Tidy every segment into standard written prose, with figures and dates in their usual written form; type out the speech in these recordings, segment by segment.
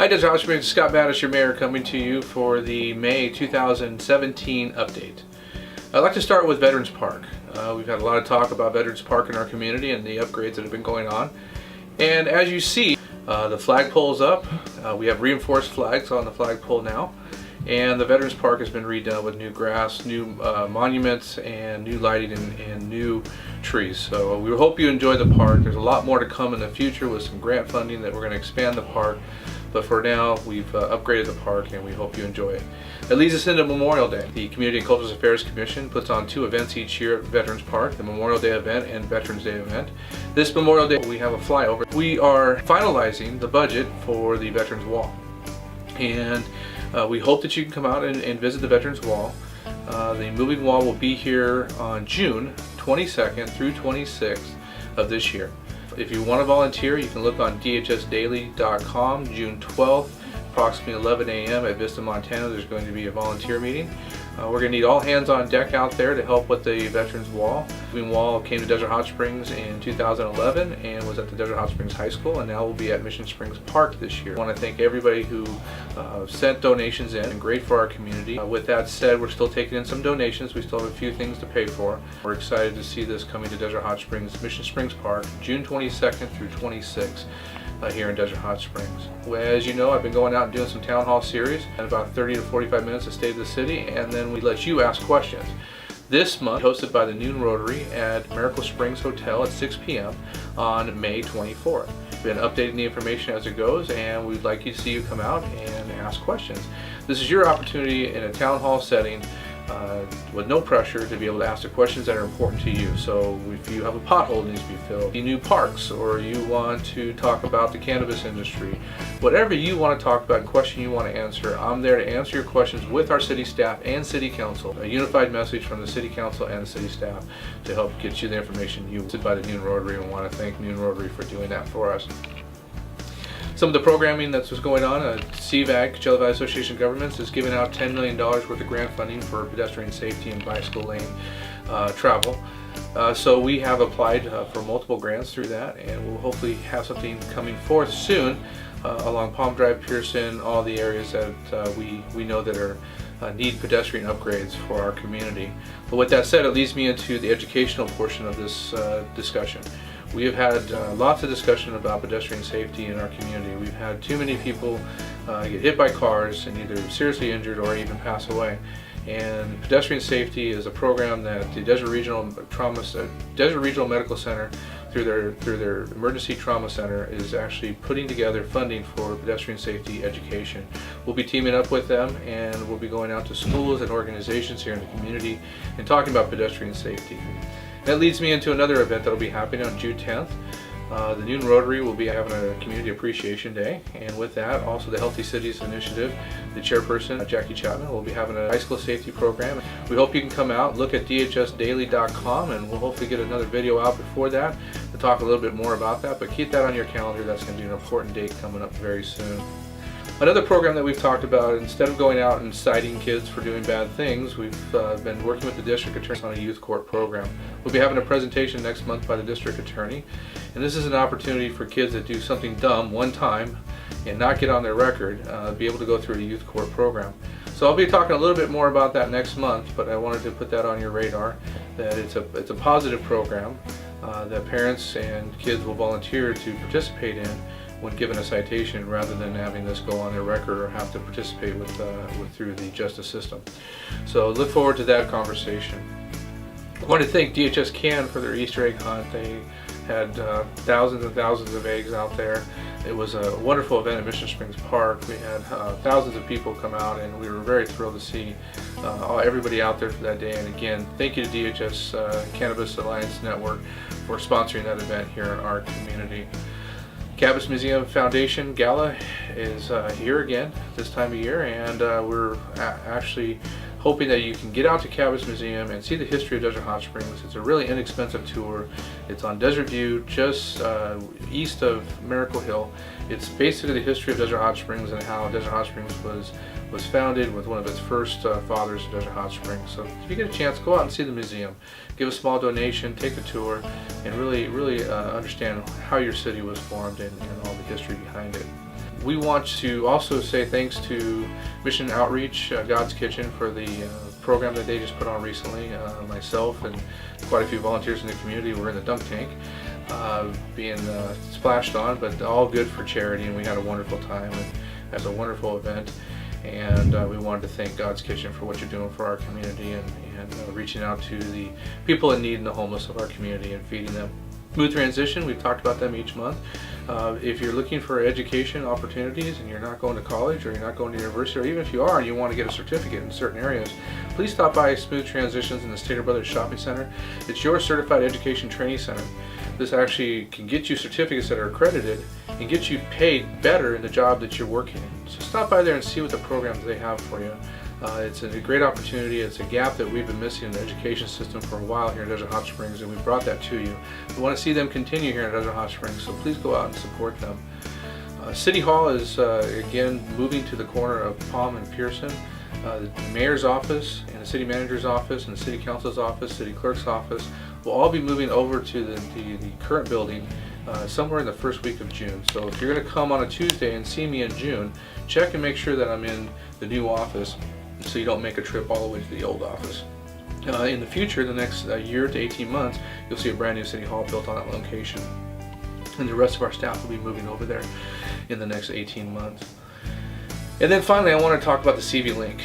Hi, Desert Hot Springs. Scott Mattis, your mayor, coming to you for the May 2017 update. I'd like to start with Veterans Park. We've had a lot of talk about Veterans Park in our community and the upgrades that have been going on. And as you see, the flagpole's up. We have reinforced flags on the flagpole now. And the Veterans Park has been redone with new grass, new monuments, and new lighting and new trees. So we hope you enjoy the park. There's a lot more to come in the future with some grant funding that we're going to expand the park. But for now, we've upgraded the park and we hope you enjoy it. That leads us into Memorial Day. The Community and Cultural Affairs Commission puts on 2 events each year at Veterans Park, the Memorial Day event and Veterans Day event. This Memorial Day, we have a flyover. We are finalizing the budget for the Veterans Wall. And we hope that you can come out and visit the Veterans Wall. The moving wall will be here on June 22nd through 26th of this year. If you want to volunteer, you can look on dhsdaily.com. June 12th, approximately 11 a.m. at Vista, Montana, there's going to be a volunteer meeting. We're going to need all hands on deck out there to help with the Veterans Wall. The moving wall came to Desert Hot Springs in 2011 and was at the Desert Hot Springs High School, and now will be at Mission Springs Park this year. I want to thank everybody who sent donations in, and great for our community. With that said, we're still taking in some donations. We still have a few things to pay for. We're excited to see this coming to Desert Hot Springs, Mission Springs Park, June 22nd through 26th. Here in Desert Hot Springs. As you know, I've been going out and doing some town hall series and about 30 to 45 minutes of State of the City, and then we let you ask questions. This month, hosted by the Noon Rotary at Miracle Springs Hotel at 6 p.m. on May 24th. We've been updating the information as it goes, and we'd like you to see you come out and ask questions. This is your opportunity in a town hall setting with no pressure to be able to ask the questions that are important to you. So if you have a pothole that needs to be filled, new parks, or you want to talk about the cannabis industry, whatever you want to talk about, question you want to answer, I'm there to answer your questions with our city staff and city council. A unified message from the city council and the city staff to help get you the information you wanted by the Noon Rotary, and want to thank Noon Rotary for doing that for us. Some of the programming that's going on, CVEP, Coachella Valley Association of Governments, is giving out $10 million worth of grant funding for pedestrian safety and bicycle lane travel. So we have applied for multiple grants through that, and we'll hopefully have something coming forth soon along Palm Drive, Pearson, all the areas that we know that are need pedestrian upgrades for our community. But with that said, it leads me into the educational portion of this discussion. We have had lots of discussion about pedestrian safety in our community. We've had too many people get hit by cars and either seriously injured or even pass away. And pedestrian safety is a program that the Desert Regional Medical Center, through their Emergency Trauma Center, is actually putting together funding for pedestrian safety education. We'll be teaming up with them, and we'll be going out to schools and organizations here in the community and talking about pedestrian safety. That leads me into another event that will be happening on June 10th. The Noon Rotary will be having a Community Appreciation Day, and with that, also the Healthy Cities Initiative, the chairperson, Jackie Chapman, will be having a bicycle safety program. We hope you can come out, look at dhsdaily.com, and we'll hopefully get another video out before that to talk a little bit more about that, but keep that on your calendar. That's going to be an important date coming up very soon. Another program that we've talked about, instead of going out and citing kids for doing bad things, we've been working with the district attorney on a youth court program. We'll be having a presentation next month by the district attorney, and this is an opportunity for kids that do something dumb one time and not get on their record, be able to go through a youth court program. So I'll be talking a little bit more about that next month, but I wanted to put that on your radar, that it's a positive program that parents and kids will volunteer to participate in when given a citation, rather than having this go on their record or have to participate through the justice system. So look forward to that conversation. I want to thank DHS Can for their Easter egg hunt. They had thousands and thousands of eggs out there. It was a wonderful event at Mission Springs Park. We had thousands of people come out, and we were very thrilled to see everybody out there for that day. And again, thank you to DHS Cannabis Alliance Network for sponsoring that event here in our community. Cannabis Museum Foundation Gala is here again this time of year, and we're actually hoping that you can get out to Cannabis Museum and see the history of Desert Hot Springs. It's a really inexpensive tour. It's on Desert View, just east of Miracle Hill. It's basically the history of Desert Hot Springs and how Desert Hot Springs was founded with one of its first fathers of Desert Hot Springs. So if you get a chance, go out and see the museum. Give a small donation, take a tour, and really understand how your city was formed and all the history behind it. We want to also say thanks to Mission Outreach, God's Kitchen, for the program that they just put on recently. Myself and quite a few volunteers in the community were in the dunk tank being splashed on, but all good for charity, and we had a wonderful time, and that's a wonderful event. And we wanted to thank God's Kitchen for what you're doing for our community, and reaching out to the people in need and the homeless of our community and feeding them. Smooth Transition, we've talked about them each month. If you're looking for education opportunities and you're not going to college or you're not going to university, or even if you are and you want to get a certificate in certain areas, please stop by Smooth Transitions in the Stater Brothers Shopping Center. It's your certified education training center. This actually can get you certificates that are accredited and get you paid better in the job that you're working in. So stop by there and see what the programs they have for you. It's a great opportunity. It's a gap that we've been missing in the education system for a while here in Desert Hot Springs, and we brought that to you. We want to see them continue here in Desert Hot Springs, so please go out and support them. City Hall is again moving to the corner of Palm and Pearson. The mayor's office and the city manager's office and the city council's office, city clerk's office will all be moving over to the current building somewhere in the first week of June. So if you're going to come on a Tuesday and see me in June, check and make sure that I'm in the new office, so you don't make a trip all the way to the old office. In the future, the next year to 18 months, you'll see a brand new City Hall built on that location. And the rest of our staff will be moving over there in the next 18 months. And then finally, I want to talk about the CV link.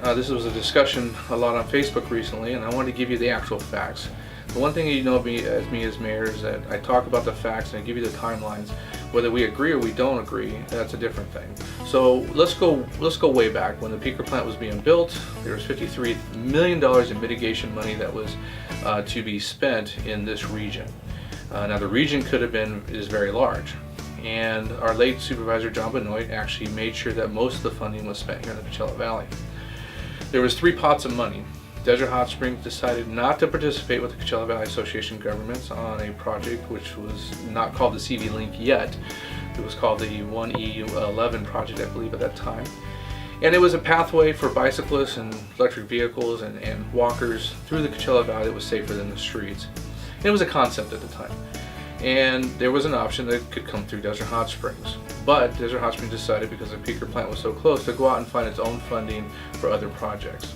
This was a discussion a lot on Facebook recently, and I wanted to give you the actual facts. The one thing you know me as mayor is that I talk about the facts and I give you the timelines. Whether we agree or we don't agree, that's a different thing. So let's go way back. When the peaker plant was being built, there was $53 million in mitigation money that was to be spent in this region. Now the region is very large, and our late supervisor John Benoit actually made sure that most of the funding was spent here in the Coachella Valley. There was 3 pots of money. Desert Hot Springs decided not to participate with the Coachella Valley Association governments on a project which was not called the CV Link yet. It was called the 1E11 project, I believe, at that time. And it was a pathway for bicyclists and electric vehicles and walkers through the Coachella Valley that was safer than the streets. And it was a concept at the time. And there was an option that could come through Desert Hot Springs. But Desert Hot Springs decided, because the peaker plant was so close, to go out and find its own funding for other projects.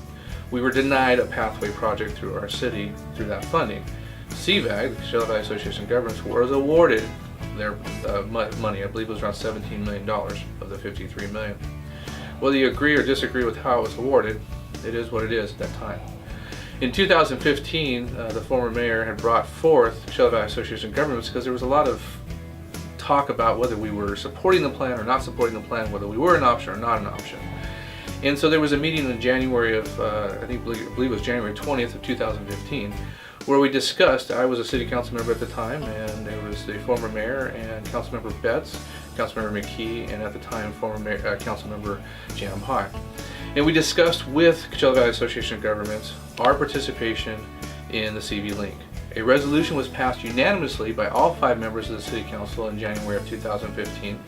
We were denied a pathway project through our city through that funding. CVEP, the Coachella Valley Association of Governments, was awarded their money. I believe it was around $17 million of the $53 million. Whether you agree or disagree with how it was awarded, it is what it is at that time. In 2015, the former mayor had brought forth the Coachella Valley Association of Governments because there was a lot of talk about whether we were supporting the plan or not supporting the plan, whether we were an option or not an option. And so there was a meeting in January of, I believe it was January 20th of 2015, where we discussed. I was a city council member at the time, and there was the former mayor and Councilmember Betts, Councilmember McKee, and at the time former Councilmember Jan Pye. And we discussed with Coachella Valley Association of Governments our participation in the CV Link. A resolution was passed unanimously by all 5 members of the City Council in January of 2015.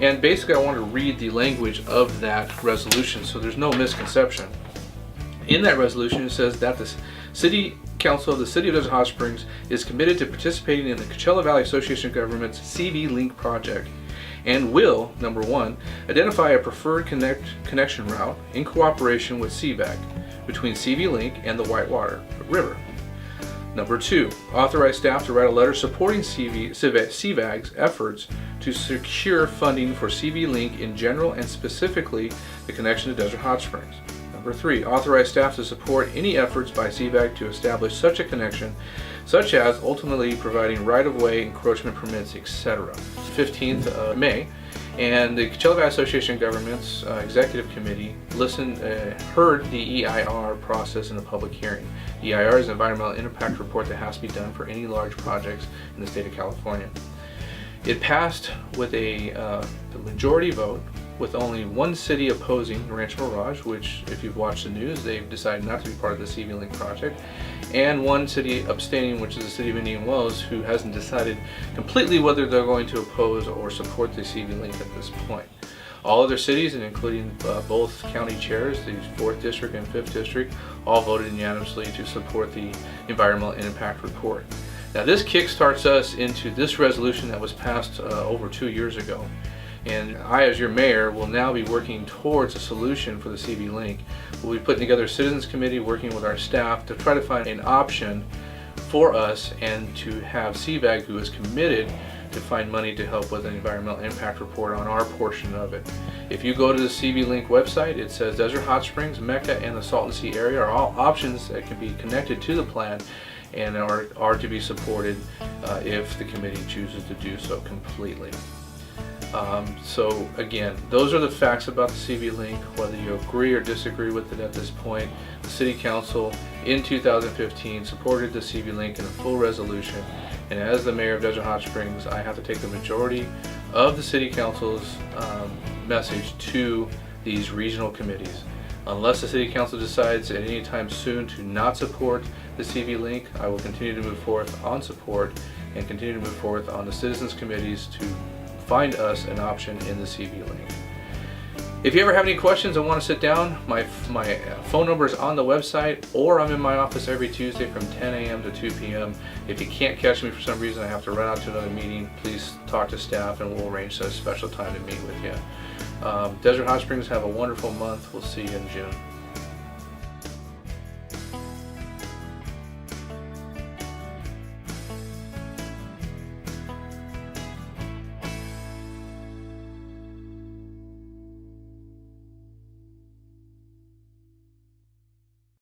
And basically I want to read the language of that resolution so there's no misconception. In that resolution it says that the City Council of the City of Desert Hot Springs is committed to participating in the Coachella Valley Association of Governments CV Link project and will, number 1, identify a preferred connection route in cooperation with CVEP between CV Link and the Whitewater River. Number 2, authorize staff to write a letter supporting CVAG's efforts to secure funding for CV Link in general and specifically the connection to Desert Hot Springs. Number 3, authorize staff to support any efforts by CVAG to establish such a connection, such as ultimately providing right-of-way, encroachment permits, etc. 15th of May, and the Coachella Valley Association of Governments Executive Committee heard the EIR process in a public hearing. EIR is an environmental impact report that has to be done for any large projects in the state of California. It passed with the majority vote, with only one city opposing Rancho Mirage, which, if you've watched the news, they've decided not to be part of the CV Link project, and one city abstaining, which is the city of Indian Wells, who hasn't decided completely whether they're going to oppose or support the CV Link at this point. All other cities, and including both county chairs, the 4th District and 5th District, all voted unanimously to support the environmental impact report. Now this kickstarts us into this resolution that was passed over 2 years ago. And I, as your mayor, will now be working towards a solution for the CV Link. We'll be putting together a citizens committee working with our staff to try to find an option for us and to have CVEP, who is committed to find money to help with an environmental impact report on our portion of it. If you go to the CV Link website, it says Desert Hot Springs, Mecca, and the Salton Sea area are all options that can be connected to the plan and are to be supported if the committee chooses to do so completely. So again, those are the facts about the CV Link. Whether you agree or disagree with it at this point, the City Council in 2015 supported the CV Link in a full resolution, and as the mayor of Desert Hot Springs, I have to take the majority of the City Council's message to these regional committees. Unless the City Council decides at any time soon to not support the CV Link, I will continue to move forth on support and continue to move forth on the citizens committees to find us an option in the CV Link. If you ever have any questions and want to sit down, my phone number is on the website, or I'm in my office every Tuesday from 10 a.m. to 2 p.m. If you can't catch me for some reason, I have to run out to another meeting, please talk to staff and we'll arrange a special time to meet with you. Desert Hot Springs, have a wonderful month. We'll see you in June.